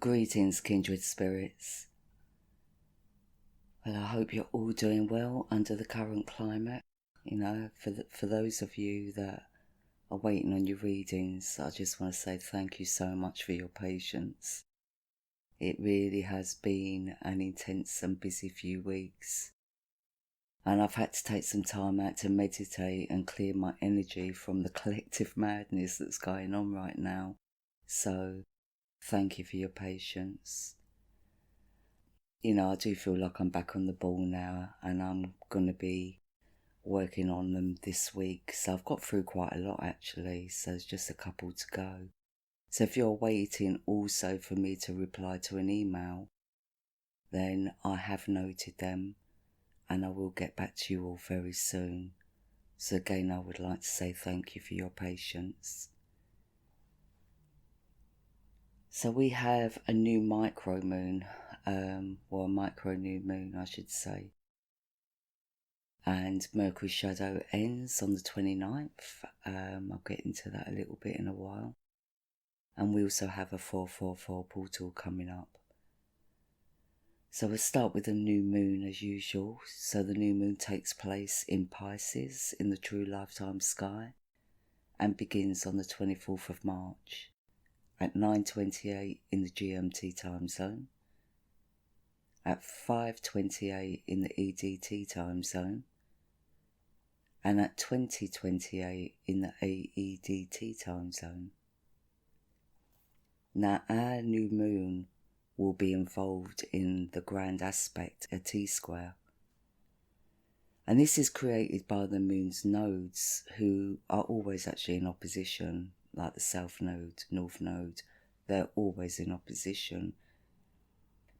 Greetings, kindred spirits. Well, I hope you're all doing well under the current climate. For those of you that are waiting on your readings, I just want to say thank you so much for your patience. It really has been an intense and busy few weeks. And I've had to take some time out to meditate and clear my energy from the collective madness that's going on right now. So, thank you for your patience. I do feel like I'm back on the ball now, and I'm going to be working on them this week. So I've got through quite a lot actually, so there's just a couple to go. So if you're waiting also for me to reply to an email, then I have noted them and I will get back to you all very soon. So again, I would like to say thank you for your patience. So we have a new micro moon, or a micro new moon I should say. And Mercury shadow ends on the 29th. I'll get into that a little bit in a while. And we also have a 444 portal coming up. So we'll start with the new moon as usual. So the new moon takes place in Pisces in the true lifetime sky and begins on the 24th of March at 9:28 in the GMT time zone, at 5:28 in the EDT time zone, and at 20:28 in the AEDT time zone. Now our new moon will be involved in the grand aspect, a T-square. And this is created by the moon's nodes, who are always actually in opposition, like the south node, north node. They're always in opposition.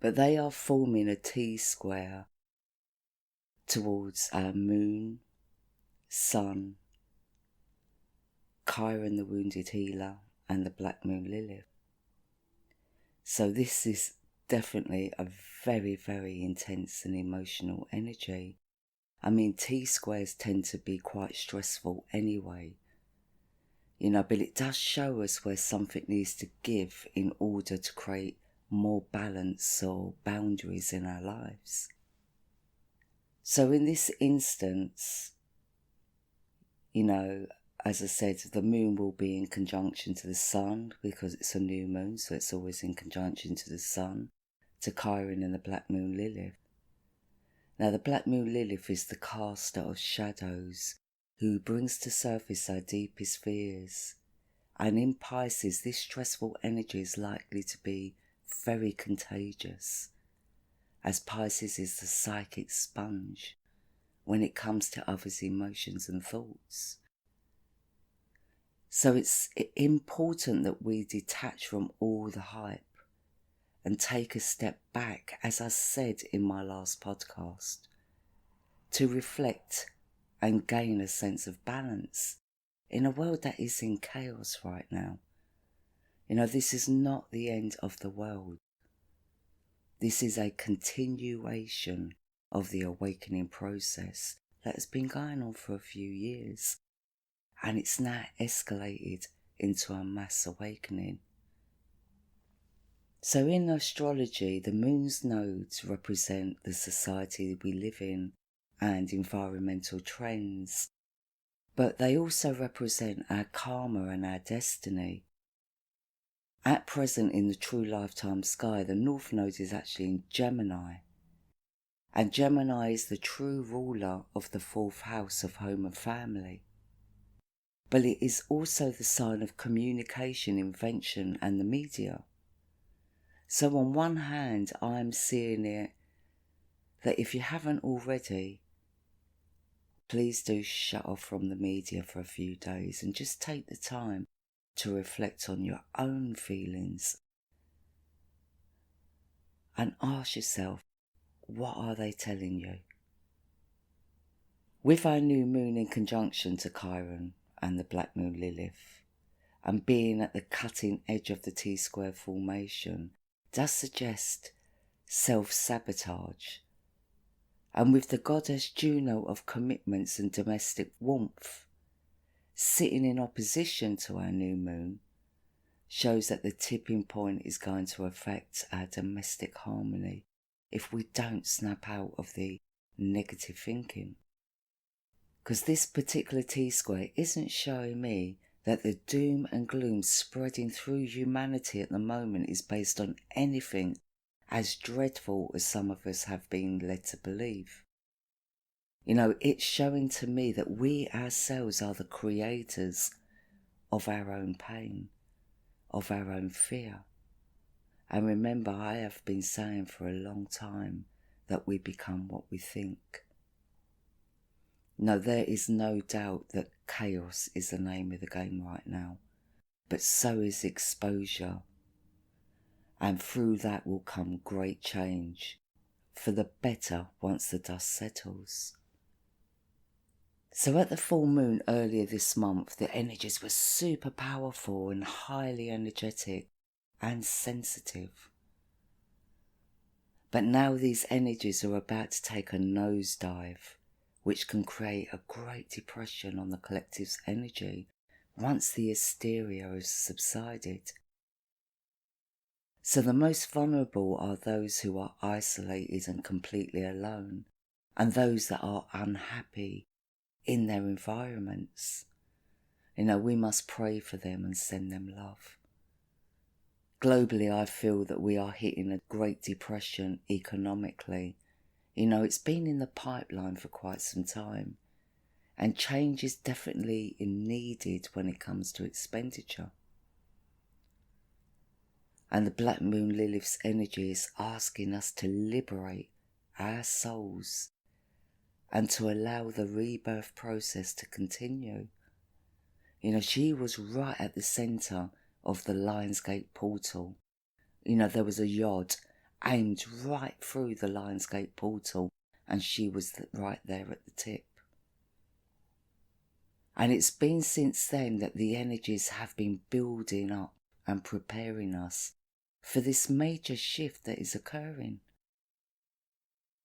But they are forming a T-square towards our moon, sun, Chiron the wounded healer, and the black moon Lilith. So this is definitely a very, very intense and emotional energy. I mean, T-squares tend to be quite stressful anyway. But it does show us where something needs to give in order to create more balance or boundaries in our lives. So in this instance, as I said, the moon will be in conjunction to the sun because it's a new moon, so it's always in conjunction to the sun, to Chiron and the black moon Lilith. Now the black moon Lilith is the caster of shadows who brings to surface our deepest fears. And in Pisces, this stressful energy is likely to be very contagious, as Pisces is the psychic sponge when it comes to others' emotions and thoughts. So it's important that we detach from all the hype and take a step back, as I said in my last podcast, to reflect and gain a sense of balance in a world that is in chaos right now. This is not the end of the world. This is a continuation of the awakening process that has been going on for a few years. And it's now escalated into a mass awakening. So in astrology, the moon's nodes represent the society we live in and environmental trends. But they also represent our karma and our destiny. At present in the true lifetime sky, the north node is actually in Gemini. And Gemini is the true ruler of the fourth house of home and family. But it is also the sign of communication, invention and the media. So on one hand, I'm seeing it that if you haven't already, please do shut off from the media for a few days and just take the time to reflect on your own feelings and ask yourself, what are they telling you? With our new moon in conjunction to Chiron and the black moon Lilith, and being at the cutting edge of the T-square formation, does suggest self-sabotage. And with the goddess Juno of commitments and domestic warmth sitting in opposition to our new moon, shows that the tipping point is going to affect our domestic harmony if we don't snap out of the negative thinking. Because this particular T-square isn't showing me that the doom and gloom spreading through humanity at the moment is based on anything as dreadful as some of us have been led to believe. It's showing to me that we ourselves are the creators of our own pain, of our own fear. And remember, I have been saying for a long time that we become what we think. No, there is no doubt that chaos is the name of the game right now, but so is exposure. And through that will come great change, for the better once the dust settles. So at the full moon earlier this month, the energies were super powerful and highly energetic and sensitive. But now these energies are about to take a nosedive, which can create a great depression on the collective's energy once the hysteria has subsided. So the most vulnerable are those who are isolated and completely alone, and those that are unhappy in their environments. We must pray for them and send them love. Globally, I feel that we are hitting a great depression economically. It's been in the pipeline for quite some time, and change is definitely needed when it comes to expenditure. And the Black Moon Lilith's energy is asking us to liberate our souls and to allow the rebirth process to continue. She was right at the centre of the Lionsgate portal. There was a yod aimed right through the Lionsgate portal, and she was right there at the tip. And it's been since then that the energies have been building up and preparing us for this major shift that is occurring.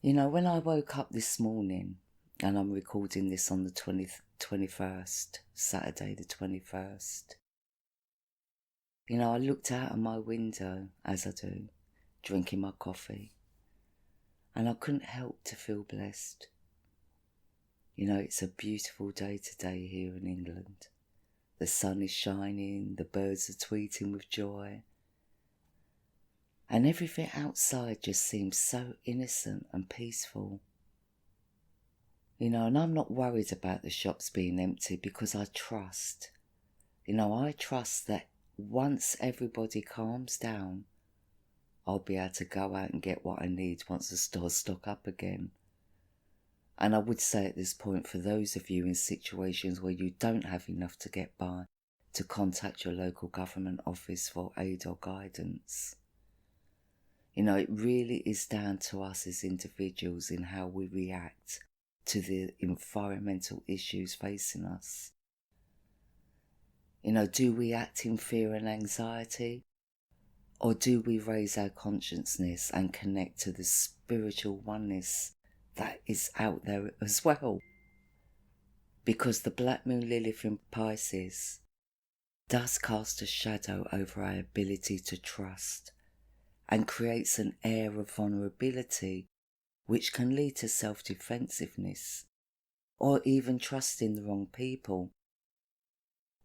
When I woke up this morning, and I'm recording this on the 21st, Saturday the 21st, I looked out of my window, as I do, drinking my coffee, and I couldn't help to feel blessed. It's a beautiful day today here in England. The sun is shining, the birds are tweeting with joy, and everything outside just seems so innocent and peaceful. And I'm not worried about the shops being empty because I trust. I trust that once everybody calms down, I'll be able to go out and get what I need once the stores stock up again. And I would say at this point, for those of you in situations where you don't have enough to get by, to contact your local government office for aid or guidance. It really is down to us as individuals in how we react to the environmental issues facing us. Do we act in fear and anxiety? Or do we raise our consciousness and connect to the spiritual oneness that is out there as well? Because the Black Moon Lilith in Pisces does cast a shadow over our ability to trust and creates an air of vulnerability which can lead to self-defensiveness or even trusting the wrong people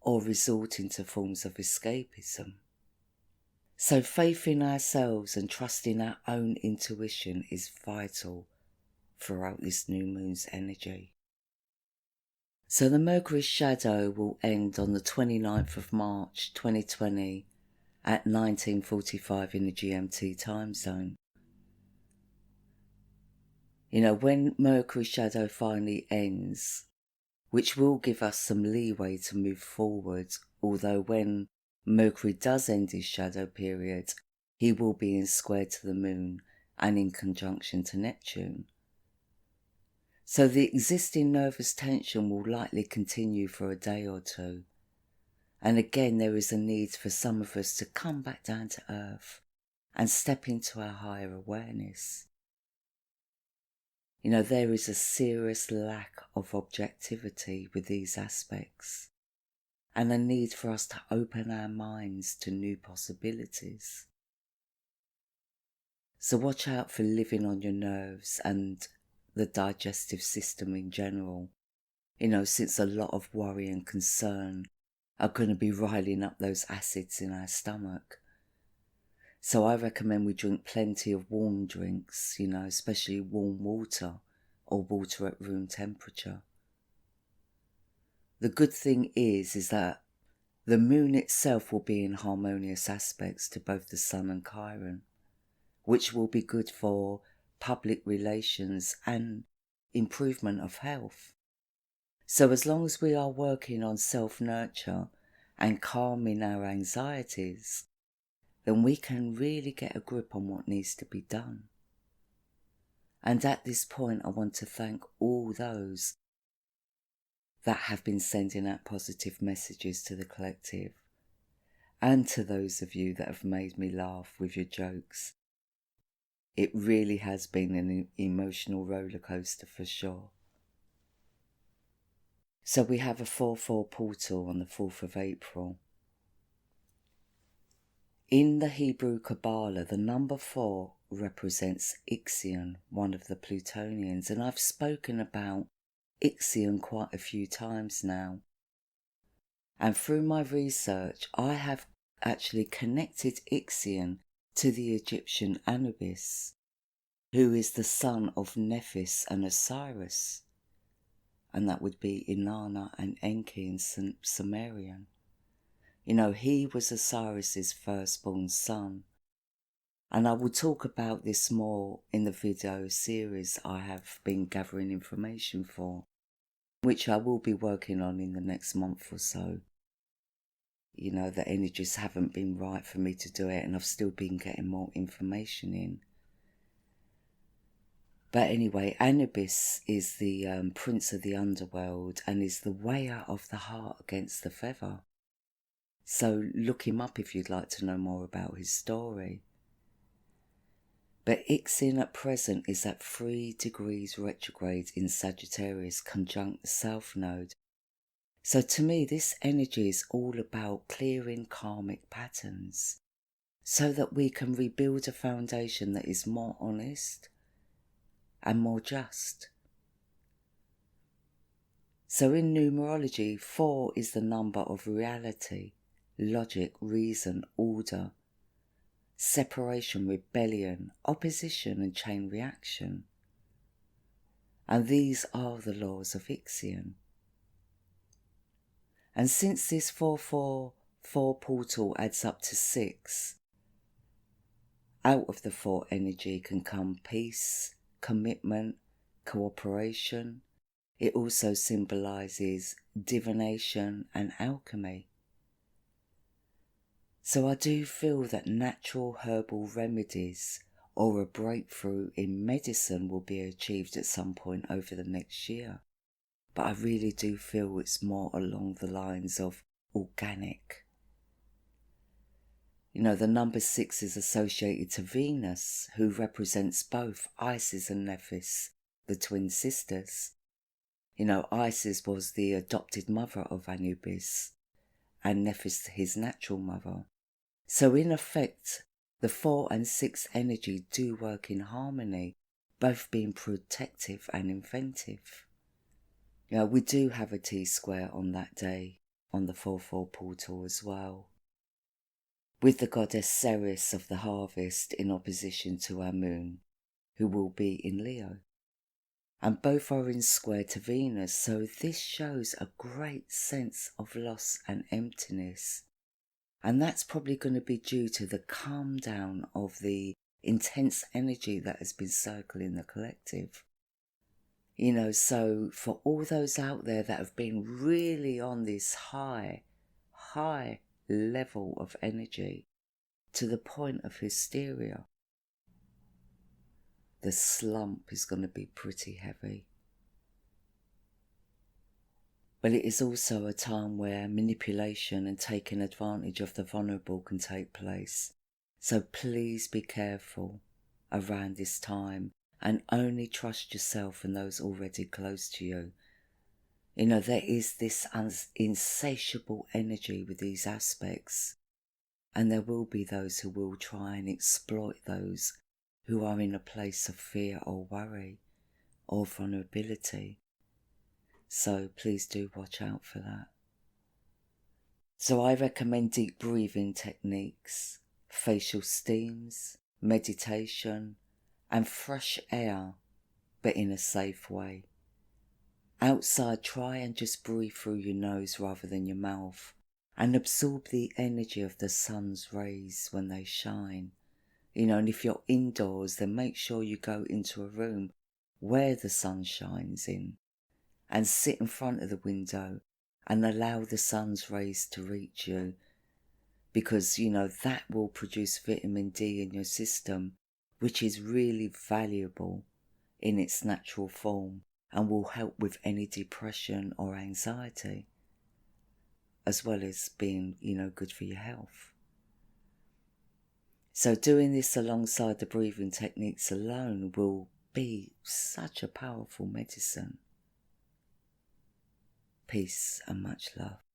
or resorting to forms of escapism. So faith in ourselves and trusting our own intuition is vital throughout this new moon's energy. So the Mercury shadow will end on the 29th of March 2020 at 19:45 in the GMT time zone. When Mercury shadow finally ends, which will give us some leeway to move forward, although when Mercury does end his shadow period, he will be in square to the moon and in conjunction to Neptune. So the existing nervous tension will likely continue for a day or two. And again, there is a need for some of us to come back down to earth and step into our higher awareness. There is a serious lack of objectivity with these aspects. and a need for us to open our minds to new possibilities. So watch out for living on your nerves and the digestive system in general, since a lot of worry and concern are going to be riling up those acids in our stomach. So I recommend we drink plenty of warm drinks, especially warm water or water at room temperature. The good thing is that the moon itself will be in harmonious aspects to both the sun and Chiron, which will be good for public relations and improvement of health. So as long as we are working on self-nurture and calming our anxieties, then we can really get a grip on what needs to be done. And at this point, I want to thank all those that have been sending out positive messages to the collective, and to those of you that have made me laugh with your jokes. It really has been an emotional roller coaster for sure. So we have a 4-4 portal on the 4th of April. In the Hebrew Kabbalah, the number 4 represents Ixion, one of the Plutonians, and I've spoken about Ixion quite a few times now. And through my research, I have actually connected Ixion to the Egyptian Anubis, who is the son of Nephis and Osiris, and that would be Inanna and Enki in Sumerian. He was Osiris's firstborn son. And I will talk about this more in the video series I have been gathering information for, which I will be working on in the next month or so. The energies haven't been right for me to do it, and I've still been getting more information in. But anyway, Anubis is the prince of the underworld and is the weigher of the heart against the feather. So look him up if you'd like to know more about his story. But Ixion at present is at 3 degrees retrograde in Sagittarius, conjunct the South Node. So to me, this energy is all about clearing karmic patterns so that we can rebuild a foundation that is more honest and more just. So in numerology, 4 is the number of reality, logic, reason, order, separation, rebellion, opposition and chain reaction. And these are the laws of Ixion. And since this 444 portal adds up to 6, out of the 4 energy can come peace, commitment, cooperation. It also symbolises divination and alchemy. So I do feel that natural herbal remedies or a breakthrough in medicine will be achieved at some point over the next year. But I really do feel it's more along the lines of organic. The number 6 is associated to Venus, who represents both Isis and Nephis, the twin sisters. Isis was the adopted mother of Anubis, and Nephis his natural mother. So in effect, the 4 and 6 energy do work in harmony, both being protective and inventive. We do have a T-square on that day, on the 4-4 portal as well, with the goddess Ceres of the harvest in opposition to our moon, who will be in Leo. And both are in square to Venus, so this shows a great sense of loss and emptiness. And that's probably going to be due to the calm down of the intense energy that has been circling the collective. So for all those out there that have been really on this high level of energy to the point of hysteria, the slump is going to be pretty heavy. But it is also a time where manipulation and taking advantage of the vulnerable can take place. So please be careful around this time and only trust yourself and those already close to you. There is this insatiable energy with these aspects, and there will be those who will try and exploit those who are in a place of fear or worry or vulnerability. So please do watch out for that. So I recommend deep breathing techniques, facial steams, meditation, and fresh air, but in a safe way. Outside, try and just breathe through your nose rather than your mouth, and absorb the energy of the sun's rays when they shine. And if you're indoors, then make sure you go into a room where the sun shines in, and sit in front of the window and allow the sun's rays to reach you, because that will produce vitamin D in your system, which is really valuable in its natural form and will help with any depression or anxiety, as well as being good for your health. So doing this alongside the breathing techniques alone will be such a powerful medicine. Peace and much love.